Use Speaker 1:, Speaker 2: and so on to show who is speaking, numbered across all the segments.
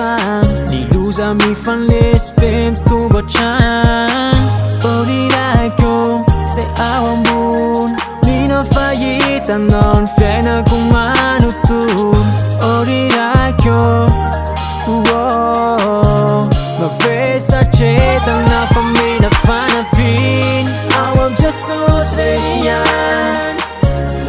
Speaker 1: sang niluza mi fanlespento bachan Orirako se awambun Mina fayita non fiena kumanutun Orirako Mavesa ceta na famina fanapin Awam Jesus lenian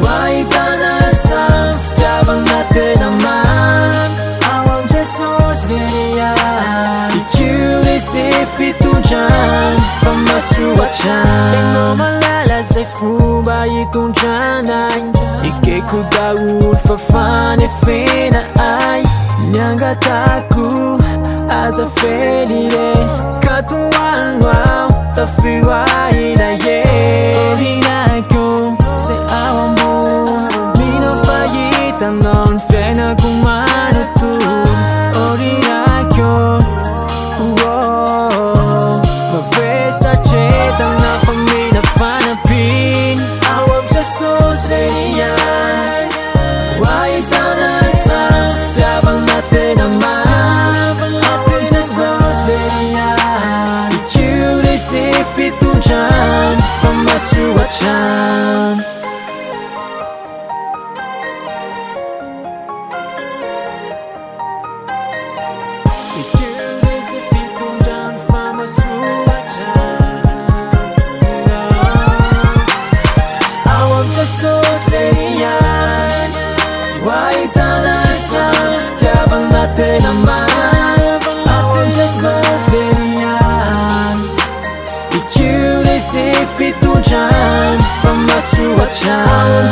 Speaker 1: Waitana saf Tabang natin naman Awam Jesus lenian Ikiulisif ito dyan Pamasuwa dyan Tengo malala sa fuba itong dyanan Ike ko daud fafane fena ay Nyangataku Asa fedire Katuan wow Tafiwai na ye Orinako Se awambo Mino fayita non Fiena kumanutun Orinako Mavesa ceta na pamina fanapin Awam Jesus lenian Why sana saf Tabang natin naman Ikiulisif ito dyan Pamasuwa dyan Ikiulisif ito dyan Pamasuwa dyan Awam Jesus lenian Why sana saf Tabang natin naman Awam Jesus lenian Ikiulisif ito dyan Pamasuwa dyan